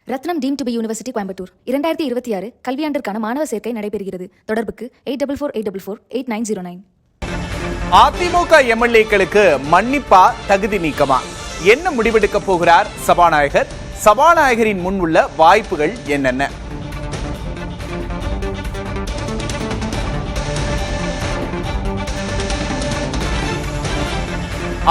Ratnam deemed to be university Coimbatore 2026 கல்வியாண்டிற்கான மாணவர் சேர்க்கை நடைபெறுகிறது. தொடர்புக்கு 8448448909. அதிமுக எம்எல்ஏக்களுக்கு மன்னிப்பா தகுதி நீக்கமா என்ன முடிவெடுக்க போகிறார் சபாநாயகர்? சபாநாயகரின் முன் உள்ள வாய்ப்புகள் என்னென்ன?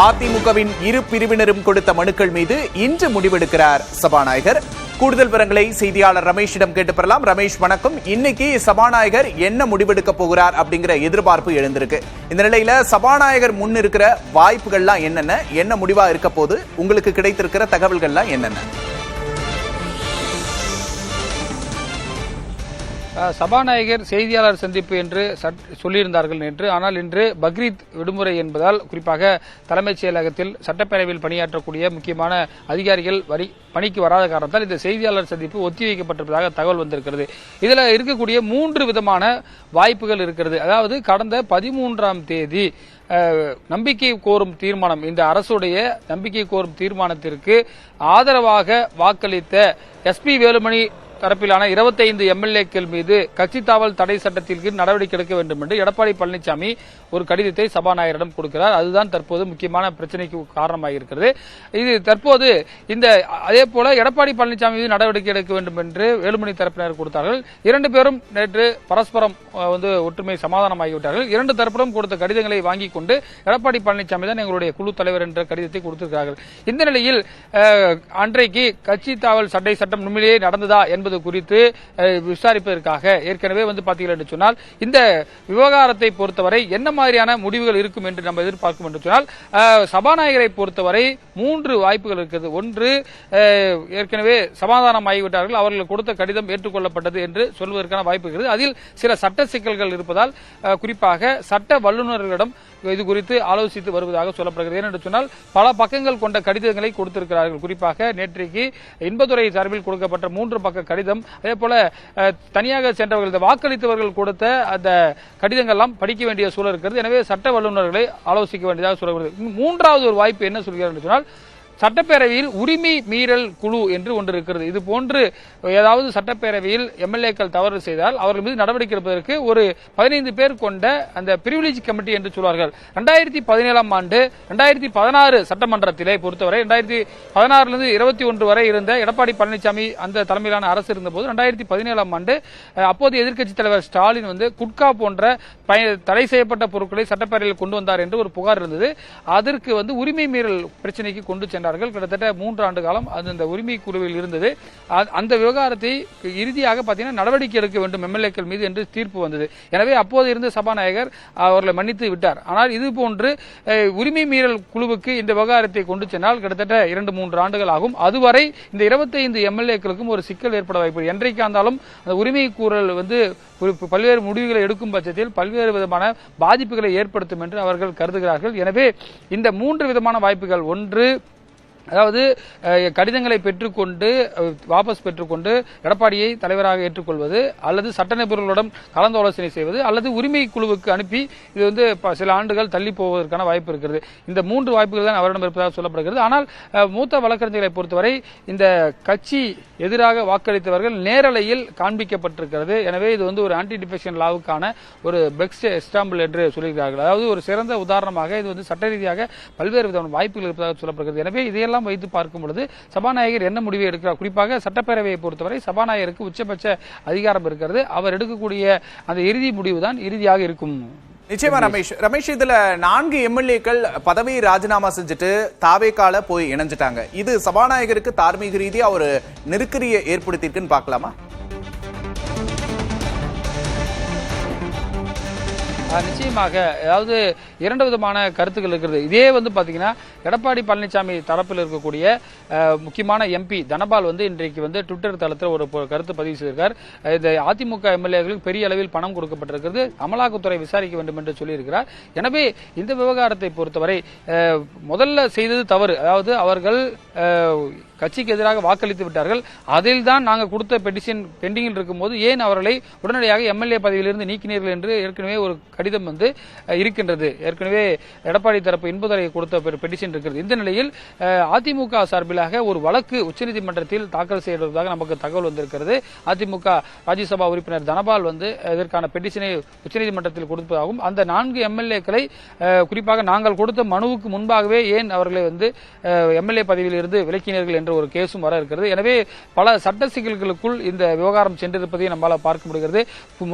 அதிமுகவின் இரு பிரிவினரும் கொடுத்த மனுக்கள் மீது இன்று முடிவெடுக்கிறார் சபாநாயகர். கூடுதல் விவரங்களை செய்தியாளர் ரமேஷிடம் கேட்டு பெறலாம். ரமேஷ், வணக்கம். இன்னைக்கு சபாநாயகர் என்ன முடிவெடுக்க போகிறார் அப்படிங்கிற எதிர்பார்ப்பு எழுந்திருக்கு. இந்த நிலையில சபாநாயகர் முன் இருக்கிற வாய்ப்புகள்லாம் என்னென்ன, என்ன முடிவா இருக்க போது, உங்களுக்கு கிடைத்திருக்கிற தகவல்கள்லாம் என்னென்ன? சபாநாயகர் செய்தியாளர் சந்திப்பு என்று சொல்லியிருந்தார்கள் நேற்று. ஆனால் இன்று பக்ரீத் விடுமுறை என்பதால் குறிப்பாக தலைமைச் செயலகத்தில் சட்டப்பேரவையில் பணியாற்றக்கூடிய முக்கியமான அதிகாரிகள் பணிக்கு வராத காரணத்தால் இந்த செய்தியாளர் சந்திப்பு ஒத்திவைக்கப்பட்டிருப்பதாக தகவல் வந்திருக்கிறது. இதில் இருக்கக்கூடிய 3 விதமான வாய்ப்புகள் இருக்கிறது. அதாவது கடந்த 13ஆம் தேதி நம்பிக்கை கோரும் தீர்மானம், இந்த அரசுடைய நம்பிக்கை கோரும் தீர்மானத்திற்கு ஆதரவாக வாக்களித்த எஸ்பி வேலுமணி தரப்பிலான 25 எம்எல்ஏக்கள் மீது கட்சி தாவல் தடை சட்டத்தின் கீழ் நடவடிக்கை எடுக்க வேண்டும் என்று எடப்பாடி பழனிசாமி ஒரு கடிதத்தை சபாநாயகரிடம் கொடுக்கிறார். அதுதான் தற்போது முக்கியமான பிரச்சனைக்கு காரணமாக இருக்கிறது. இது தற்போது இந்த அதே போல எடப்பாடி பழனிசாமி மீது நடவடிக்கை எடுக்க வேண்டும் என்று வேலுமணி தரப்பினர் கொடுத்தார்கள். 2 பேரும் நேற்று பரஸ்பரம் ஒற்றுமை சமாதானமாகிவிட்டார்கள். 2 தரப்பிலும் கொடுத்த கடிதங்களை வாங்கிக் கொண்டு எடப்பாடி பழனிசாமி தான் எங்களுடைய குழு தலைவர் என்ற கடிதத்தை கொடுத்திருக்கிறார்கள். இந்த நிலையில் அன்றைக்கு கட்சி தாவல் தடை சட்டம் உண்மையிலேயே நடந்ததா என்பது குறித்து விசாரிப்பதற்காக ஏற்கனவே பார்த்தீர்கள் என்று சொன்னால் இந்த விவகாரத்தை பொறுத்தவரை என்ன மாதிரியான முடிவுகள் இருக்கும் என்று நம்ம எதிர்பார்க்கும் என்று சொன்னால் சபாநாயகரை பொறுத்தவரை 3 வாய்ப்புகள் இருக்கிறது. ஒன்று, ஏற்கனவே சமாதானம் ஆகிவிட்டார்கள், அவர்கள் கொடுத்த கடிதம் ஏற்றுக்கொள்ளப்பட்டது என்று சொல்வதற்கான வாய்ப்பு இருக்கிறது. அதில் சில சட்ட சிக்கல்கள் இருப்பதால் குறிப்பாக சட்ட வல்லுநர்களிடம் இது குறித்து ஆலோசித்து வருவதாக சொல்லப்படுகிறது. ஏனென்று சொன்னால் பல பக்கங்கள் கொண்ட கடிதங்களை கொடுத்திருக்கிறார்கள். குறிப்பாக நேற்றைக்கு இன்பதுரை சார்பில் கொடுக்கப்பட்ட 3 பக்க கடிதம், அதே போல தனியாக சென்றவர்கள் வாக்களித்தவர்கள் கொடுத்த அந்த கடிதங்கள் எல்லாம் படிக்க வேண்டிய சூழல் இருக்கிறது. எனவே சட்ட வல்லுநர்களை ஆலோசிக்க வேண்டியதாக சொல்லப்படுகிறது. 3வது ஒரு வாய்ப்பு என்ன சொல்கிறார் என்று சொன்னால் சட்டப்பேரவையில் உரிமை மீறல் குழு என்று ஒன்று இருக்கிறது. இது போன்று ஏதாவது சட்டப்பேரவையில் எம்எல்ஏக்கள் தவறு செய்தால் அவர்கள் மீது நடவடிக்கை எடுப்பதற்கு ஒரு 15 பேர் கொண்ட அந்த பிரிவிலேஜ் கமிட்டி என்று சொல்வார்கள். 2017ஆம் ஆண்டு 2016 சட்டமன்றத்திலே பொறுத்தவரை 2016 21 வரை இருந்த எடப்பாடி பழனிசாமி அந்த தலைமையிலான அரசு இருந்தபோது 2017ஆம் ஆண்டு அப்போது எதிர்க்கட்சித் தலைவர் ஸ்டாலின் குட்கா போன்ற தடை செய்யப்பட்ட பொருட்களை சட்டப்பேரவையில் கொண்டு வந்தார் என்று ஒரு புகார் இருந்தது. அதற்கு உரிமை மீறல் பிரச்சனைக்கு கொண்டு சென்றார்கள். கிட்டத்தட்ட 3 ஆண்டு காலம் அந்த உரிமை குழுவில் இருந்தது. அந்த விவகாரத்தை இறுதியாக பார்த்தீங்கன்னா நடவடிக்கை எடுக்க வேண்டும் எம்எல்ஏக்கள் மீது என்று தீர்ப்பு வந்தது. எனவே அப்போது இருந்த சபாநாயகர் அவர்களை மன்னித்து விட்டார். ஆனால் இது போன்று உரிமை மீறல் குழுவுக்கு இந்த விவகாரத்தை கொண்டு சென்றால் கிட்டத்தட்ட 2-3 ஆண்டுகள் ஆகும். அதுவரை இந்த 25 எம்எல்ஏக்களுக்கும் ஒரு சிக்கல் ஏற்பட வாய்ப்பு. என்றைக்கா இருந்தாலும் அந்த உரிமை கூறல் பல்வேறு முடிவுகளை எடுக்கும் பட்சத்தில் பல்வேறு விதமான பாதிப்புகளை ஏற்படுத்தும் என்று அவர்கள் கருதுகிறார்கள். எனவே இந்த 3 விதமான வாய்ப்புகள், ஒன்று அதாவது கடிதங்களை பெற்றுக்கொண்டு வாபஸ் பெற்றுக்கொண்டு எடப்பாடியை தலைவராக ஏற்றுக்கொள்வது, அல்லது சட்ட நிபுணர்களுடன் கலந்து ஆலோசனை செய்வது, அல்லது உரிமை குழுவுக்கு அனுப்பி இது சில ஆண்டுகள் தள்ளி போவதற்கான வாய்ப்பு இருக்கிறது. இந்த 3 வாய்ப்புகள் தான் அவரிடம் இருப்பதாக சொல்லப்படுகிறது. ஆனால் மூத்த வழக்கறிஞர்களை பொறுத்தவரை இந்த கட்சி எதிராக வாக்களித்தவர்கள் நேரலையில் காண்பிக்கப்பட்டிருக்கிறது. எனவே இது ஒரு ஆன்டி டிஃபெக்ஷன் லாவுக்கான ஒரு பெஸ்ட் எக்ஸாம்பிள் என்று சொல்கிறார்கள். அதாவது ஒரு சிறந்த உதாரணமாக இது சட்ட ரீதியாக பல்வேறு விதமான வாய்ப்புகள் இருப்பதாக சொல்லப்படுகிறது. எனவே இதையெல்லாம் வைத்து பார்க்கும் பொழுது சபாநாயகர் என்ன முடிவை எடுக்கிறார்? குறிப்பாக சட்டப்பேரவையை பொறுத்தவரை சபாநாயகருக்கு உச்சபட்ச அதிகாரம் இருக்கிறது. அவர் எடுக்கக்கூடிய அந்த இறுதி முடிவு தான் இறுதியாக இருக்கும். நிச்சயமா ரமேஷ், இதுல 4 எம்எல்ஏக்கள் பதவியை ராஜினாமா செஞ்சுட்டு தாவேக்கால போய் இணைஞ்சிட்டாங்க. இது சபாநாயகருக்கு தார்மீக ரீதியா ஒரு நெருக்கடியை ஏற்படுத்தியிருக்குன்னு பார்க்கலாமா? நிச்சயமாக. அதாவது 2 விதமான கருத்துக்கள் இருக்கிறது. இதே பாத்தீங்கன்னா எடப்பாடி பழனிசாமி தரப்பில் இருக்கக்கூடிய முக்கியமான எம்பி தனபால் இன்றைக்கு ட்விட்டர் தளத்தில் ஒரு கருத்து பதிவு செய்திருக்கார். இந்த அதிமுக எம்எல்ஏக்களுக்கு பெரிய அளவில் பணம் கொடுக்கப்பட்டிருக்கிறது, அமலாக்கத்துறை விசாரிக்க வேண்டும் என்று சொல்லியிருக்கிறார். எனவே இந்த விவகாரத்தை பொறுத்தவரை முதல்ல செய்தது தவறு. அதாவது அவர்கள் கட்சிக்கு எதிராக வாக்களித்து விட்டார்கள். அதில் தான் நாங்கள் கொடுத்த பெட்டிஷன் பெண்டிங்கில் இருக்கும்போது ஏன் அவர்களை உடனடியாக எம்எல்ஏ பதவியிலிருந்து நீக்கினீர்கள் என்று ஏற்கனவே ஒரு கடிதம் இருக்கின்றது. ஏற்கனவே எடப்பாடி தரப்பு இன்பதுரை கொடுத்த பெட்டிஷன் இருக்கிறது. இந்த நிலையில் அதிமுக சார்பிலாக ஒரு வழக்கு உச்சநீதிமன்றத்தில் தாக்கல் செய்வதாக நமக்கு தகவல் வந்திருக்கிறது. அதிமுக ராஜ்யசபா உறுப்பினர் தனபால் இதற்கான பெட்டிஷனை உச்சநீதிமன்றத்தில் கொடுப்பதாகவும் அந்த 4 எம்எல்ஏக்களை குறிப்பாக நாங்கள் கொடுத்த மனுவுக்கு முன்பாகவே ஏன் அவர்களை எம்எல்ஏ பதவியில் இருந்து விலக்கினீர்கள் என்ற ஒரு கேஸும் வர இருக்கிறது. எனவே பல சட்ட சிக்கல்களுக்குள் இந்த விவகாரம் சென்றிருப்பதை நம்மால் பார்க்க முடிகிறது.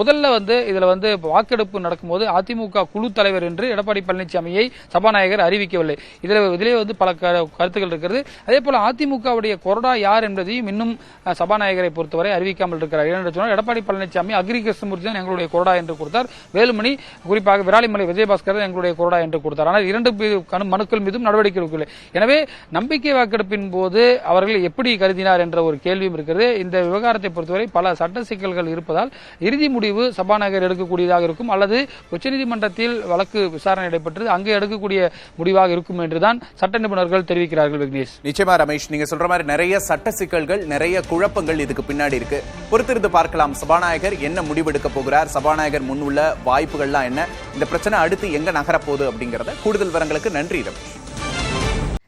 முதல்ல இதுல வாக்கெடுப்பு நடக்கும்போது அதிமுக குழு தலைவர் என்று எடப்பாடி பழனிசாமியை சபாநாயகர் அறிவிக்கவில்லை. இதிலே பல கருத்துக்கள் இருக்கிறது. அதே போல அதிமுகவுடைய கொறடா யார் என்பதையும் இன்னும் சபாநாயகரை பொறுத்தவரை அறிவிக்காமல் இருக்கிறார். ஏனென்று சொன்னால் எடப்பாடி பழனிசாமி அக்ரி கிருஷ்ணமூர்த்தி தான் எங்களுடைய கொறடா என்று கொடுத்தார். வேலுமணி குறிப்பாக விராலிமலை விஜயபாஸ்கர் எங்களுடைய கொறடா என்று கொடுத்தார். ஆனால் 2 மனுக்கள் மீதும் நடவடிக்கை எடுக்கவில்லை. எனவே நம்பிக்கை வாக்கெடுப்பின் போது அவர்கள் எப்படி கருதினார் என்ற ஒரு கேள்வியும் இருக்கிறது. இந்த விவகாரத்தை பொறுத்தவரை பல சட்ட சிக்கல்கள் இருப்பதால் இறுதி முடிவு சபாநாயகர் எடுக்கக்கூடியதாக இருக்கும் அல்லது உச்சநீதிமன்றத்தில் வழக்கு விசாரணை நடைபெற்றது அங்கே எடுக்கக்கூடிய முடிவாக இருக்கும் என்றுதான் சட்ட நிபுணர்கள் தெரிவிக்கிறார்கள். விக்னேஷ், நிச்சயமா ரமேஷ், நீங்க சொல்ற மாதிரி நிறைய சட்ட சிக்கல்கள், நிறைய குழப்பங்கள் இதுக்கு பின்னாடி இருக்கு. பொறுத்திருந்து பார்க்கலாம் சபாநாயகர் என்ன முடிவெடுக்க போகிறார், சபாநாயகர் முன் உள்ள வாய்ப்புகள்லாம் என்ன, இந்த பிரச்சனை அடுத்து எங்க நகரப்போகுது அப்படிங்கறத கூடுதல் விவரங்களுக்கு நன்றி Ramesh.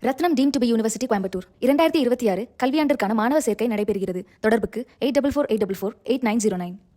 Rathnam deemed to be university Coimbatore 2026 கல்வியாண்டிற்கான மாணவர் சேர்க்கை நடைபெறுகிறது. தொடர்புக்கு 8448448909.